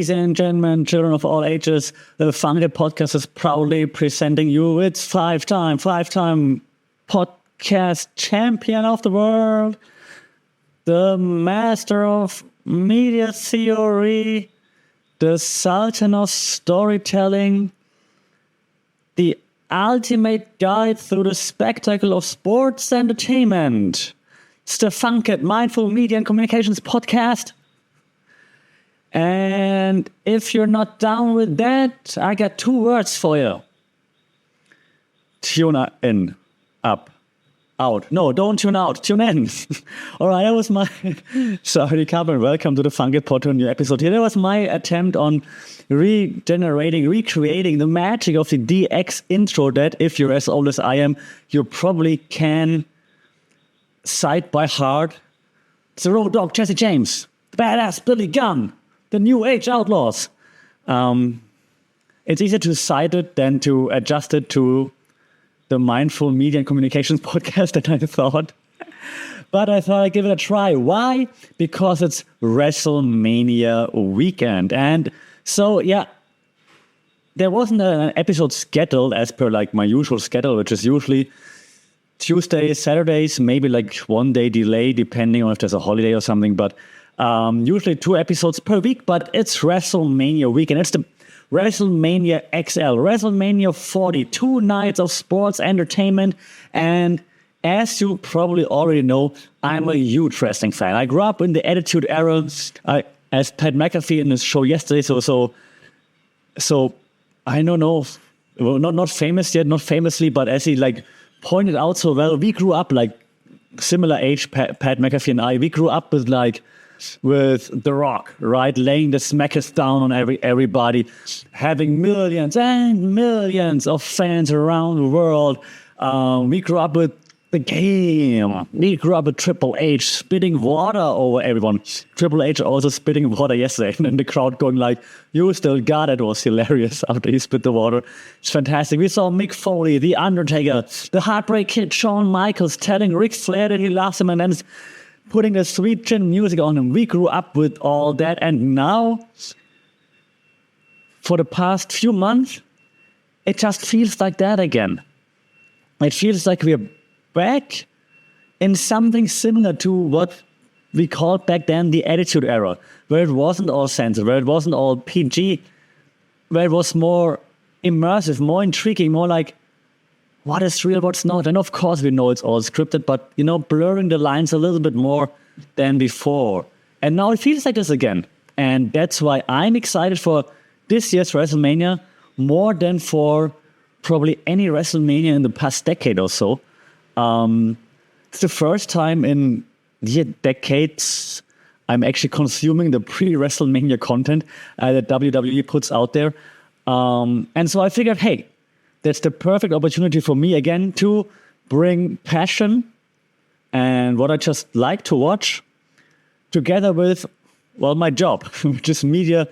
Ladies and gentlemen, children of all ages, the Funky Podcast is proudly presenting you its five-time podcast champion of the world, the master of media theory, the sultan of storytelling, the ultimate guide through the spectacle of sports entertainment. It's the Funky Mindful Media and Communications Podcast. And if you're not down with that, I got 2 words for you. Tune in, up, out. No, don't tune out, tune in. All right, that was my... Sorry, Carmen, welcome to the Funky Podcast, new episode here. That was my attempt on recreating the magic of the DX intro that, if you're as old as I am, you probably can cite by heart. It's the Road Dogg Jesse James, the badass Billy Gunn, the New Age Outlaws. It's easier to cite it than to adjust it to the Mindful Media and Communications Podcast that I thought. But I thought I'd give it a try. Why? Because it's WrestleMania weekend. And so, yeah, there wasn't an episode scheduled as per like my usual schedule, which is usually Tuesdays, Saturdays, maybe like 1 day delay, depending on if there's a holiday or something. But usually 2 episodes per week, but it's WrestleMania weekend. It's the WrestleMania XL, WrestleMania 40, 2 nights of sports entertainment. And as you probably already know, I'm a huge wrestling fan. I grew up in the Attitude Era, as Pat McAfee in his show yesterday. So I don't know, well, not famous yet, not famously, but as he like pointed out so well, we grew up like similar age, Pat McAfee and I, we grew up with The Rock, right? Laying the smackers down on everybody, having millions and millions of fans around the world. We grew up with The Game. We grew up with Triple H spitting water over everyone. Triple H also spitting water yesterday, and then the crowd going like, "You still got it." It was hilarious after he spit the water. It's fantastic. We saw Mick Foley, The Undertaker, the Heartbreak Kid, Shawn Michaels telling Ric Flair that he loves him, and then putting the sweet chin music on him. We grew up with all that, and now, for the past few months, it just feels like that again. It feels like we're back in something similar to what we called back then the Attitude Era, where it wasn't all censored, where it wasn't all PG, where it was more immersive, more intriguing, more like, what is real, what's not? And of course we know it's all scripted, but, you know, blurring the lines a little bit more than before. And now it feels like this again. And that's why I'm excited for this year's WrestleMania more than for probably any WrestleMania in the past decade or so. It's the first time in decades I'm actually consuming the pre-WrestleMania content that WWE puts out there. And so I figured, hey, that's the perfect opportunity for me again to bring passion and what I just like to watch together with, well, my job, which is media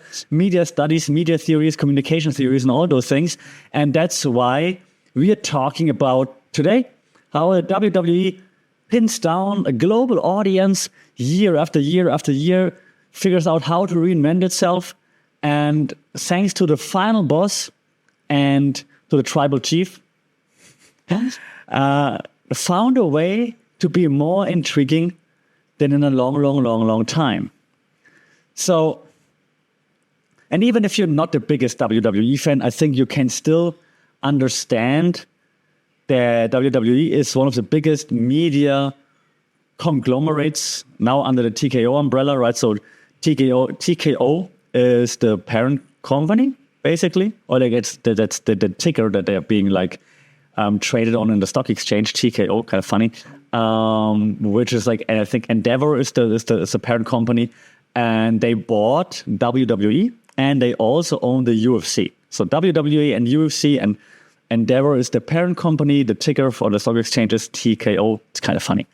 studies, media theories, communication theories, and all those things. And that's why we are talking about today how the WWE pins down a global audience year after year after year, figures out how to reinvent itself, and thanks to the final boss and to the tribal chief, found a way to be more intriguing than in a long time. So, and even if you're not the biggest WWE fan, I think you can still understand that WWE is one of the biggest media conglomerates now under the TKO umbrella, right? So TKO is the parent company, basically, or like that's the ticker that they're being like traded on in the stock exchange. TKO, kind of funny, which is like, and I think Endeavor is the parent company, and they bought WWE, and they also own the UFC. So WWE and UFC, and Endeavor is the parent company. The ticker for the stock exchange is TKO. It's kind of funny.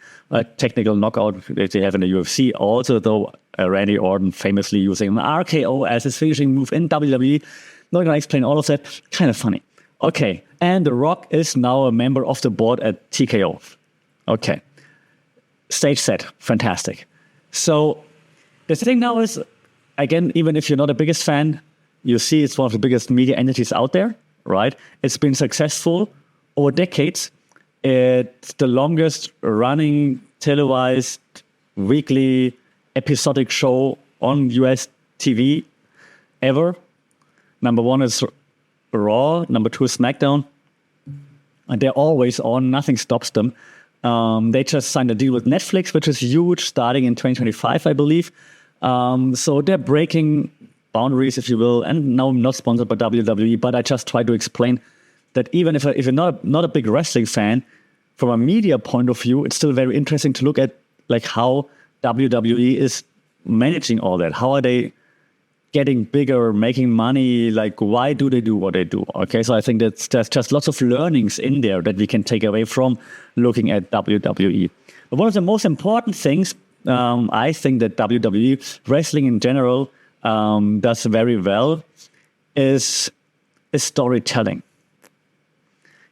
Technical knockout that they have in the UFC. Also, though, Randy Orton famously using an RKO as his finishing move in WWE. Not going to explain all of that. Kind of funny. Okay. And The Rock is now a member of the board at TKO. Okay. Stage set. Fantastic. So the thing now is, again, even if you're not the biggest fan, you see it's one of the biggest media entities out there, right? It's been successful over decades. It's the longest running televised weekly episodic show on US TV ever. Number one is Raw, number two is SmackDown. And they're always on, nothing stops them. They just signed a deal with Netflix, which is huge, starting in 2025, I believe. So they're breaking boundaries, if you will. And now I'm not sponsored by WWE, but I just try to explain that even if you're not a big wrestling fan, from a media point of view, it's still very interesting to look at like how WWE is managing all that. How are they getting bigger, making money? Like, why do they do what they do? Okay, so I think there's just lots of learnings in there that we can take away from looking at WWE. But one of the most important things, I think that WWE, wrestling in general, does very well is storytelling.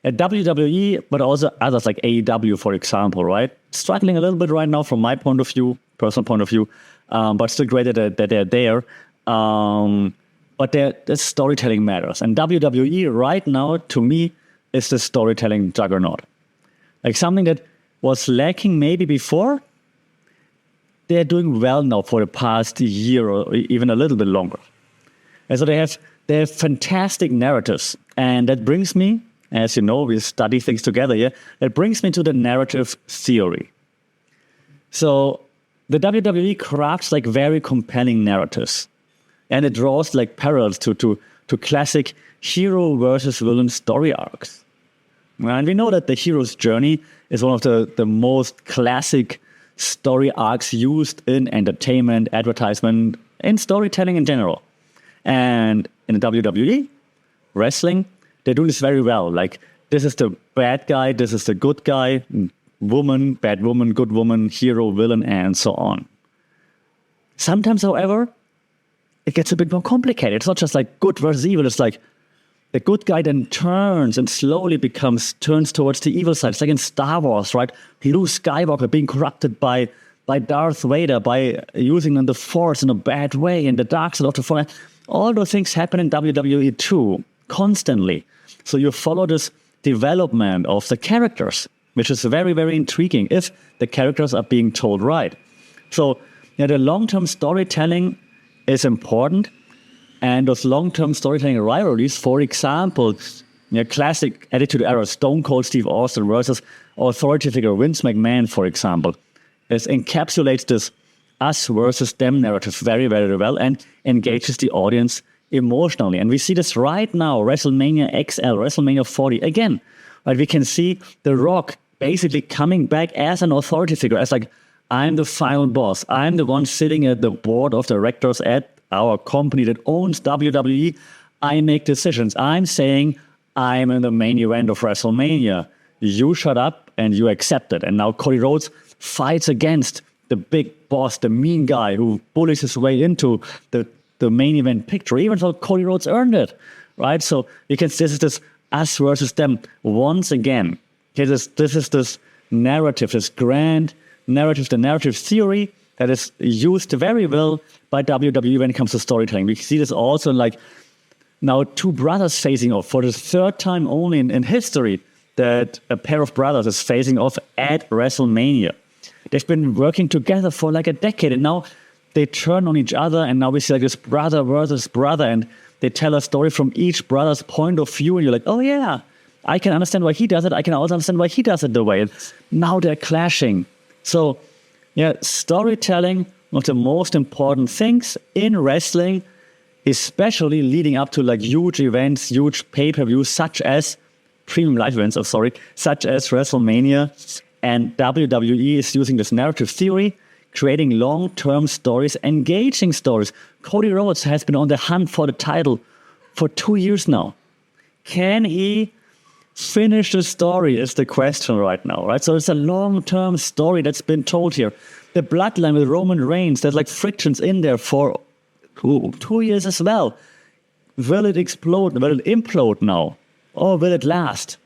At WWE, but also others like AEW, for example, right? Struggling a little bit right now from my point of view, personal point of view, but still great that they're there. But the storytelling matters. And WWE right now, to me, is the storytelling juggernaut. Like something that was lacking maybe before, they're doing well now for the past year or even a little bit longer. And so they have fantastic narratives. And that brings me, as you know, we study things together here, that brings me to the narrative theory. So the WWE crafts like very compelling narratives. And it draws like parallels to classic hero versus villain story arcs. And we know that the hero's journey is one of the most classic story arcs used in entertainment, advertisement, and storytelling in general. And in the WWE, wrestling, they do this very well. Like, this is the bad guy, this is the good guy, woman, bad woman, good woman, hero, villain, and so on. Sometimes, however, it gets a bit more complicated. It's not just like good versus evil. It's like the good guy then turns and slowly turns towards the evil side. It's like in Star Wars, right? Luke Skywalker being corrupted by Darth Vader, by using the Force in a bad way, and the dark side of the Force. All those things happen in WWE too, constantly. So you follow this development of the characters, which is very, very intriguing if the characters are being told right. So the long-term storytelling is important. And those long-term storytelling rivalries, for example, classic Attitude Era, Stone Cold Steve Austin versus authority figure Vince McMahon, for example, encapsulates this us versus them narrative very, very well and engages the audience emotionally. And we see this right now, WrestleMania XL, WrestleMania 40. Again, right, we can see The Rock basically coming back as an authority figure, as like, I'm the final boss. I'm the one sitting at the board of directors at our company that owns WWE. I make decisions. I'm saying I'm in the main event of WrestleMania. You shut up and you accept it. And now Cody Rhodes fights against the big boss, the mean guy who bullies his way into the main event picture, even though Cody Rhodes earned it, right? So you can see this is this us versus them once again. Okay, this is this narrative, this grand narrative, the narrative theory that is used very well by WWE when it comes to storytelling. We see this also in like now two brothers facing off for the third time only in history that a pair of brothers is facing off at WrestleMania. They've been working together for like a decade, and now they turn on each other, and now we see like this brother versus brother, and they tell a story from each brother's point of view, and you're like, oh yeah, I can understand why he does it. I can also understand why he does it the way. And now they're clashing. So yeah, storytelling, one of the most important things in wrestling, especially leading up to like huge events, huge pay-per-views, such as premium live events, such as WrestleMania. And WWE is using this narrative theory, creating long-term stories, engaging stories. Cody Rhodes has been on the hunt for the title for 2 years now. Can he finish the story is the question right now, right? So it's a long-term story that's been told here. The bloodline with Roman Reigns, there's like frictions in there for 2 years as well. Will it explode? Will it implode now? Or will it last?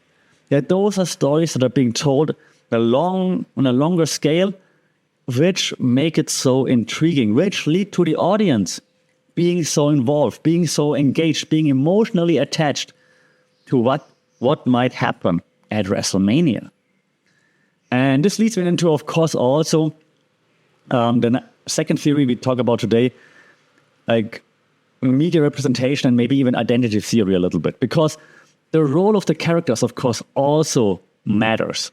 Yeah, those are stories that are being told on a longer scale, which make it so intriguing, which lead to the audience being so involved, being so engaged, being emotionally attached to what might happen at WrestleMania. And this leads me into, of course, also the second theory we talk about today, like media representation and maybe even identity theory a little bit, because the role of the characters, of course, also matters.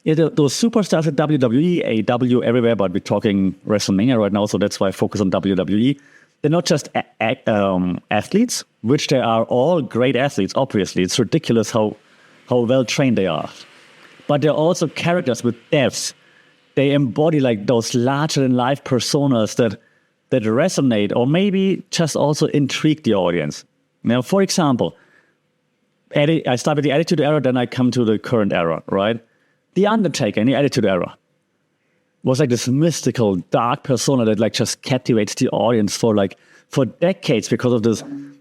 Those superstars at WWE, AEW, everywhere, but we're talking WrestleMania right now, so that's why I focus on WWE. They're not just athletes, which they are all great athletes, obviously. It's ridiculous how well trained they are. But they're also characters with depths. They embody like those larger-than-life personas that resonate or maybe just also intrigue the audience. Now, for example, I start with the Attitude Era, then I come to the current era, right? The Undertaker in the Attitude Era was like this mystical, dark persona that like just captivates the audience for decades because of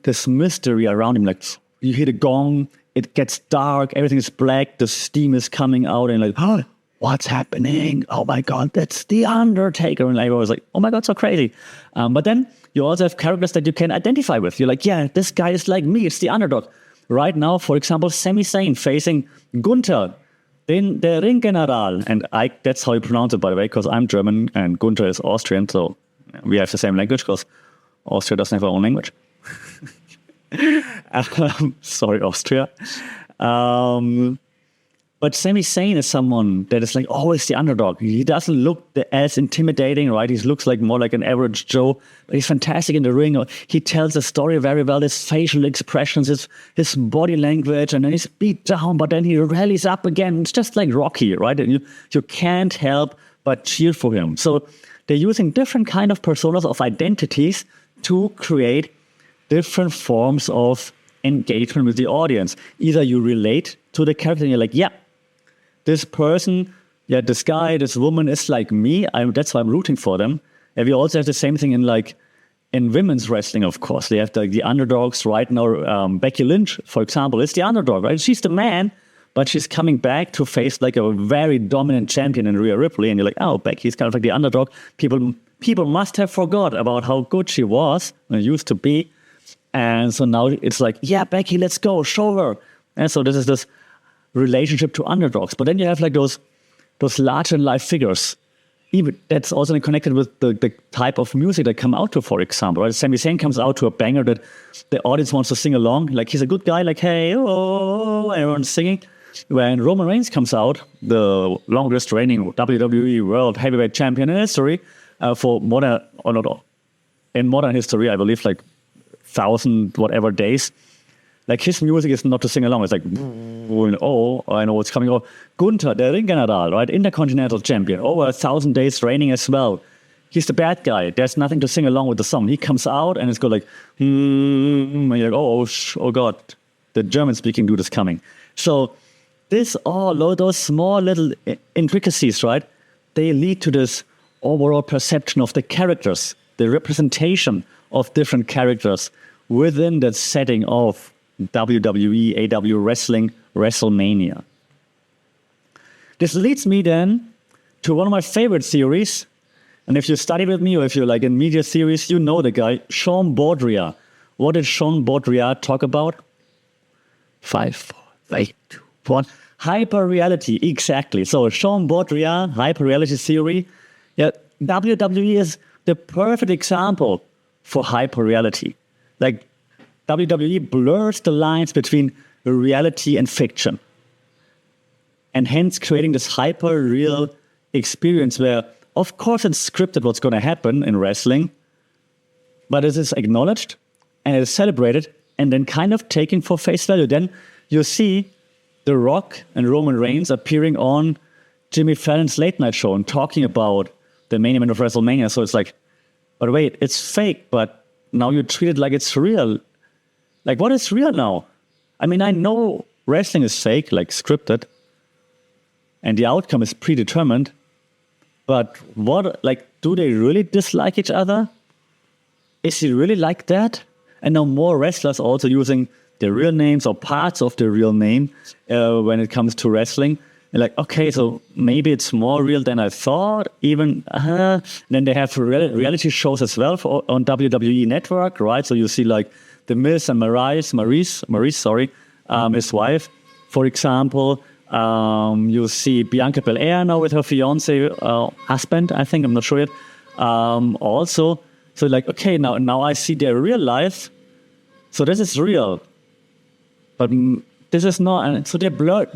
this mystery around him. Like you hear the gong, it gets dark, everything is black, the steam is coming out, and like, oh, what's happening? Oh my God, that's the Undertaker. And I was like, oh my God, so crazy. But then you also have characters that you can identify with. You're like, yeah, this guy is like me. It's the underdog. Right now, for example, Sami Zayn facing Gunther, der Ringgeneral. And that's how you pronounce it, by the way, because I'm German and Gunther is Austrian. So we have the same language because Austria doesn't have our own language. Sorry, Austria. But Sami Zayn is someone that is like always the underdog. He doesn't look as intimidating, right? He looks like more like an average Joe, but he's fantastic in the ring. He tells the story very well. His facial expressions, his body language, and then he's beat down, but then he rallies up again. It's just like Rocky, right? And you can't help but cheer for him. So they're using different kind of personas, of identities to create different forms of engagement with the audience. Either you relate to the character and you're like, yeah, this person, this guy, this woman is like me. That's why I'm rooting for them. And we also have the same thing in women's wrestling, of course. They have the underdogs right now. Becky Lynch, for example, is the underdog, right? She's the man, but she's coming back to face like a very dominant champion in Rhea Ripley. And you're like, oh, Becky's kind of like the underdog. People must have forgot about how good she was and used to be. And so now it's like, yeah, Becky, let's go, show her. And so this is this relationship to underdogs. But then you have like those larger-than-life figures. Even that's also connected with the type of music that come out to, for example. Right? Sami Zayn comes out to a banger that the audience wants to sing along. Like he's a good guy, like, hey, oh, everyone's singing. When Roman Reigns comes out, the longest reigning WWE World Heavyweight Champion in history, in modern history, I believe, like 1,000 whatever days. Like his music is not to sing along. It's like, oh, I know what's coming. Oh, Gunther, der Ringgeneral, right? Intercontinental champion, over 1,000 days reigning as well. He's the bad guy. There's nothing to sing along with the song. He comes out and it's go like, and you're like, oh God, the German-speaking dude is coming. So those small little intricacies, right? They lead to this overall perception of the characters, the representation of different characters within that setting of WWE, AW wrestling, WrestleMania. This leads me then to one of my favorite theories. And if you study with me or if you're like in media theories, you know the guy, Sean Baudrillard. What did Sean Baudrillard talk about? 5, 4, 3, 2, 1. Hyper-reality, exactly. So Sean Baudrillard, hyper-reality theory. Yeah, WWE is the perfect example for hyper-reality. Like WWE blurs the lines between reality and fiction. And hence creating this hyper-real experience where, of course, it's scripted what's going to happen in wrestling, but it is acknowledged and it is celebrated and then kind of taken for face value. Then you see The Rock and Roman Reigns appearing on Jimmy Fallon's late night show and talking about the main event of WrestleMania. So it's like, but wait, it's fake, but now you treat it like it's real. Like, what is real now? I mean, I know wrestling is fake, like scripted, and the outcome is predetermined, but do they really dislike each other? Is it really like that? And now more wrestlers also using their real names or parts of their real name when it comes to wrestling. You're like, okay, so maybe it's more real than I thought. Even then they have reality shows as well on WWE Network, right? So you see like The Miz and Maurice, his wife, for example. You see Bianca Belair now with her fiance, husband, I think, I'm not sure yet. Also, so like, okay, now I see their real life. So this is real. But this is not, and so they're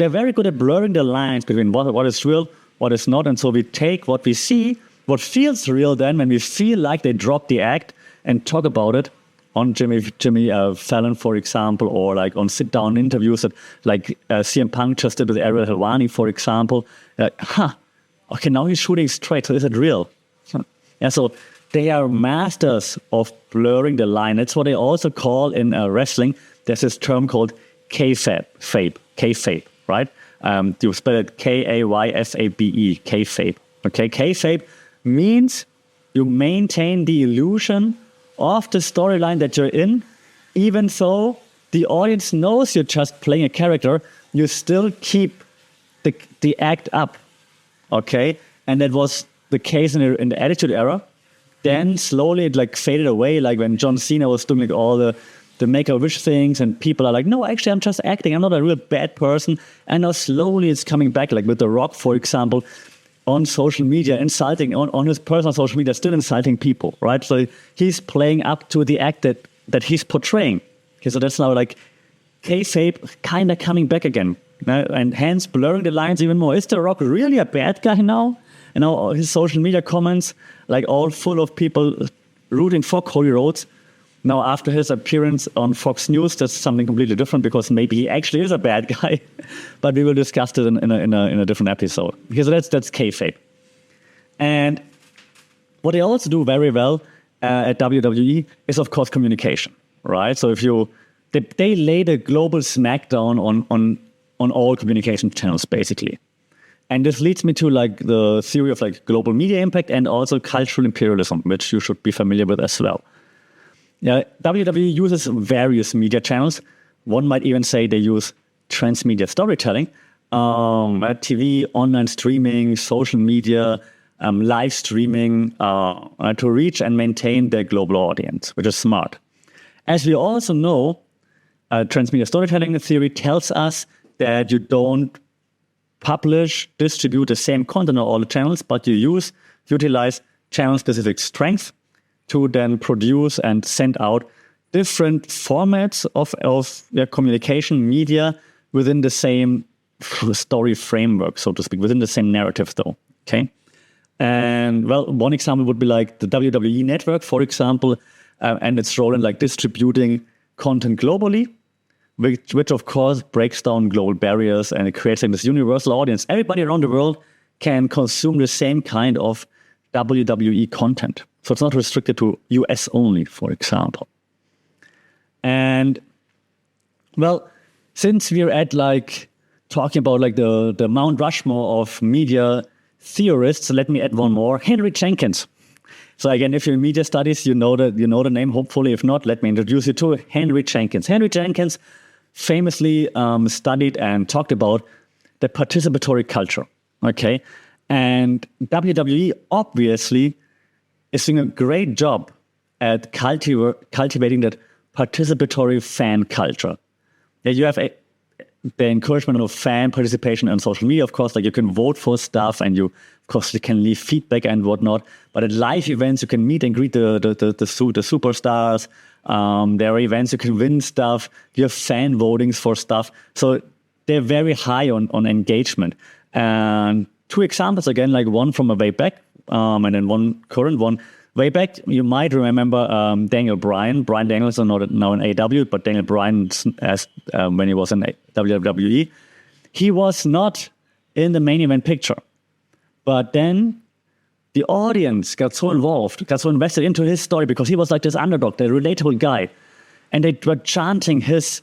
very good at blurring the lines between what is real, what is not. And so we take what we see, what feels real then when we feel like they drop the act and talk about it on Jimmy Fallon, for example, or like on sit-down interviews that like CM Punk just did with Ariel Helwani, for example. Okay, now he's shooting straight, so is it real? Yeah, so they are masters of blurring the line. That's what they also call in wrestling. There's this term called kayfabe, right? You spell it Kayfabe, kayfabe. Okay, kayfabe means you maintain the illusion of the storyline that you're in, even though the audience knows you're just playing a character, you still keep the act up, okay? And that was the case in the Attitude Era. Then slowly it like faded away, like when John Cena was doing like all the Make-A-Wish things, and people are like, no, actually, I'm just acting. I'm not a real bad person. And now slowly it's coming back, like with The Rock, for example, on social media, insulting, on his personal social media, still insulting people, right? So he's playing up to the act that he's portraying. Okay, so that's now like kayfabe kind of coming back again, and hence blurring the lines even more. Is The Rock really a bad guy now? And now his social media comments, like all full of people rooting for Cody Rhodes. Now, after his appearance on Fox News, that's something completely different because maybe he actually is a bad guy. But we will discuss it in a different episode. Because that's kayfabe. And what they also do very well at WWE is, of course, communication, right? So they lay the global smackdown on all communication channels, basically. And this leads me to like the theory of like global media impact and also cultural imperialism, which you should be familiar with as well. Yeah, WWE uses various media channels. One might even say they use transmedia storytelling, TV, online streaming, social media, live streaming to reach and maintain their global audience, which is smart. As we also know, transmedia storytelling theory tells us that you don't distribute the same content on all the channels, but you utilize channel-specific strengths to then produce and send out different formats of their communication media within the same story framework, so to speak, within the same narrative though, okay? And well, one example would be like the WWE Network, for example, and its role in like distributing content globally, which of course breaks down global barriers and it creates like this universal audience. Everybody around the world can consume the same kind of WWE content. So it's not restricted to US only, for example. And well, since we're at like talking about like the Mount Rushmore of media theorists, let me add one more, Henry Jenkins. So again, if you're in media studies, you know the name, hopefully. If not, let me introduce you to Henry Jenkins. Henry Jenkins famously studied and talked about the participatory culture, okay? And WWE obviously is doing a great job at cultivating that participatory fan culture. Yeah, you have the encouragement of fan participation on social media, of course, like you can vote for stuff and you, of course, you can leave feedback and whatnot. But at live events, you can meet and greet the superstars. There are events you can win stuff. You have fan votings for stuff. So they're very high on engagement. And two examples, again, like one from a way back, and then one current one. Way back, you might remember Daniel Bryan. Bryan Danielson, now in AEW, but Daniel Bryan, when he was in WWE, he was not in the main event picture. But then the audience got so involved, got so invested into his story because he was like this underdog, the relatable guy. And they were chanting his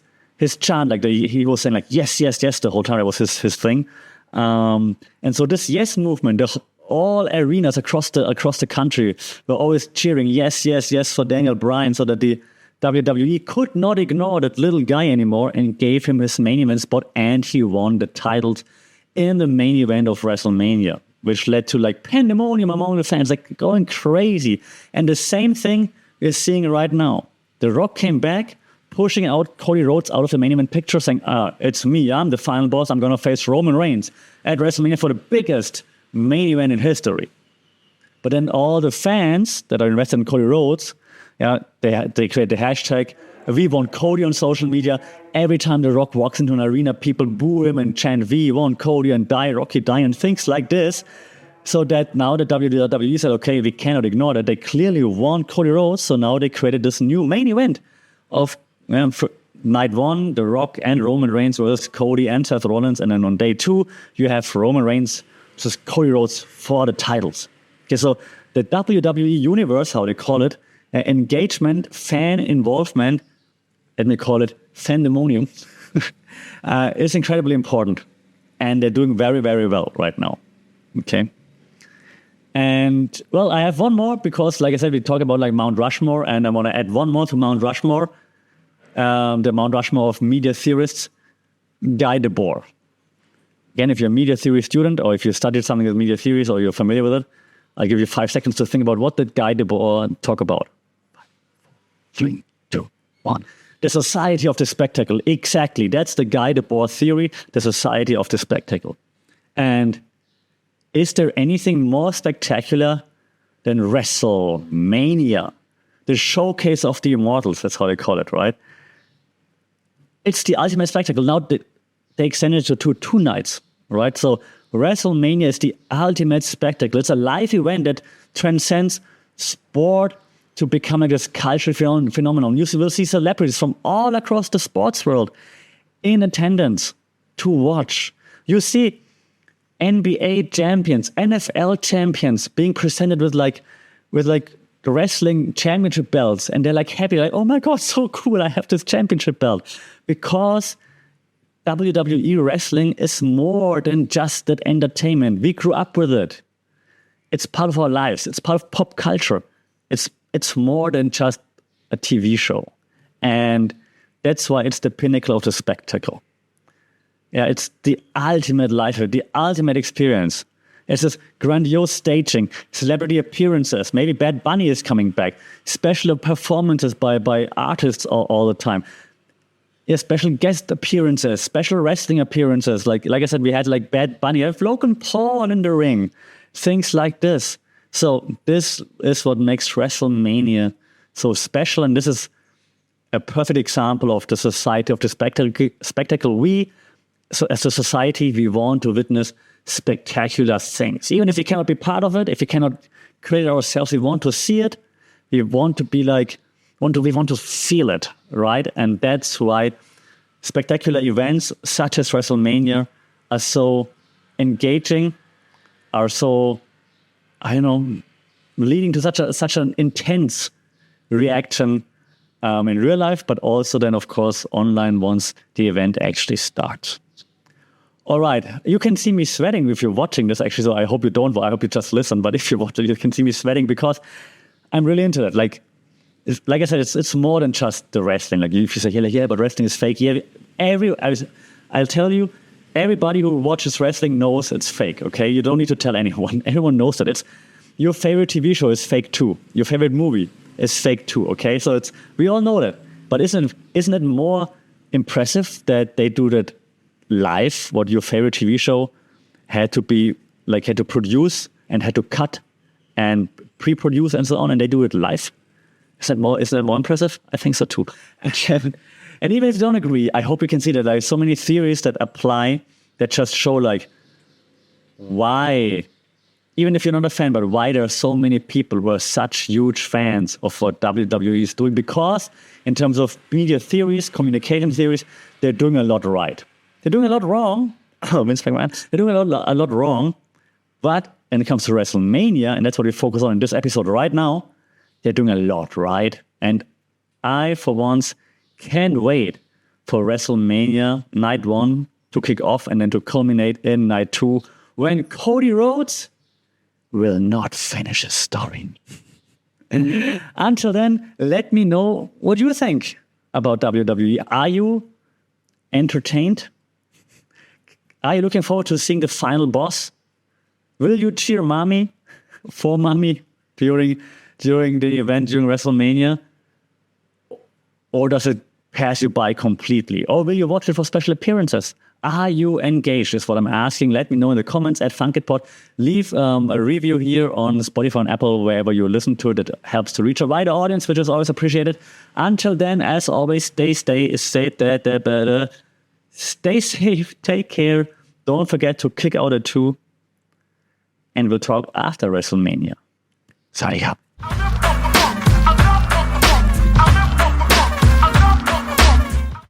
chant, like he was saying like, yes, yes, yes, the whole time. It was his thing. And so this yes movement, all arenas across the country were always cheering yes, yes, yes for Daniel Bryan, so that the WWE could not ignore that little guy anymore and gave him his main event spot, and he won the titles in the main event of WrestleMania, which led to like pandemonium among the fans, like going crazy. And the same thing we're seeing right now. The Rock came back, pushing out Cody Rhodes out of the main event picture, saying, it's me, I'm the final boss, I'm going to face Roman Reigns at WrestleMania for the biggest main event in history. But then all the fans that are invested in Cody Rhodes, they create the hashtag, we want Cody on social media. Every time The Rock walks into an arena, people boo him and chant, we want Cody and die, Rocky die, and things like this. So that now the WWE said, okay, we cannot ignore that. They clearly want Cody Rhodes, so now they created this new main event of night 1, The Rock and Roman Reigns versus Cody and Seth Rollins. And then on day 2, you have Roman Reigns versus Cody Rhodes for the titles. Okay, so the WWE Universe, how they call it, engagement, fan involvement, let me call it fandemonium, is incredibly important. And they're doing very, very well right now. Okay. And, well, I have one more because, like I said, we talked about like Mount Rushmore, and I want to add one more to Mount Rushmore, the Mount Rushmore of media theorists, Guy Debord. Again, if you're a media theory student, or if you studied something with media theories, or you're familiar with it, I'll give you 5 seconds to think about what did Guy Debord talk about. 5, 4, 3, 2, 1. The society of the spectacle. Exactly. That's the Guy Debord theory, the society of the spectacle. And is there anything more spectacular than WrestleMania? The showcase of the immortals, that's how they call it, right? It's the ultimate spectacle. Now they extended it to 2 nights, right? So WrestleMania is the ultimate spectacle. It's a live event that transcends sport to become like this cultural phenomenon. You will see celebrities from all across the sports world in attendance to watch. You see NBA champions, NFL champions being presented with like the wrestling championship belts, and they're like happy, like, oh my God, so cool, I have this championship belt. Because WWE wrestling is more than just that entertainment. We grew up with it. It's part of our lives. It's part of pop culture. It's more than just a TV show. And that's why it's the pinnacle of the spectacle. Yeah, it's the ultimate life, the ultimate experience. It's this grandiose staging, celebrity appearances. Maybe Bad Bunny is coming back. Special performances by artists all the time. Yeah, special guest appearances, special wrestling appearances. Like I said, we had like Bad Bunny, I have Logan Paul in the ring. Things like this. So this is what makes WrestleMania so special. And this is a perfect example of the society of the spectacle. We, so as a society, we want to witness spectacular things. Even if we cannot be part of it, if we cannot create it ourselves, we want to see it. We want to be like, we want to feel it, right? And that's why spectacular events such as WrestleMania are so engaging, are so, leading to such an intense reaction in real life, but also then, of course, online once the event actually starts. All right, you can see me sweating if you're watching this, actually, so I hope you don't, I hope you just listen, but if you watch it, you can see me sweating because I'm really into it. Like I said, it's more than just the wrestling. Like if you say, yeah, but wrestling is fake. Yeah, I'll tell you, everybody who watches wrestling knows it's fake, okay? You don't need to tell anyone. Everyone knows that. Your favorite TV show is fake too. Your favorite movie is fake too, okay? So we all know that. But isn't it more impressive that they do that live, what your favorite TV show had to produce and had to cut and pre-produce and so on, and they do it live? Isn't that more impressive? I think so too. And even if you don't agree, I hope you can see that there are so many theories that apply that just show like why, even if you're not a fan, but why there are so many people who are such huge fans of what WWE is doing. Because in terms of media theories, communication theories, they're doing a lot right. They're doing a lot wrong. Oh, Vince McMahon. They're doing a lot wrong. But when it comes to WrestleMania, and that's what we focus on in this episode right now, they're doing a lot right. And I, for once, can't wait for WrestleMania Night 1 to kick off and then to culminate in Night 2 when Cody Rhodes will not finish his story. Until then, let me know what you think about WWE. Are you entertained? Are you looking forward to seeing the final boss? Will you cheer Mami for Mami during the event, during WrestleMania? Or does it pass you by completely? Or will you watch it for special appearances? Are you engaged is what I'm asking. Let me know in the comments at FunkedPod. Leave a review here on Spotify and Apple, wherever you listen to it. It helps to reach a wider audience, which is always appreciated. Until then, as always, stay safe, stay safe, take care. Don't forget to click out a 2. And we'll talk after WrestleMania. Signing up.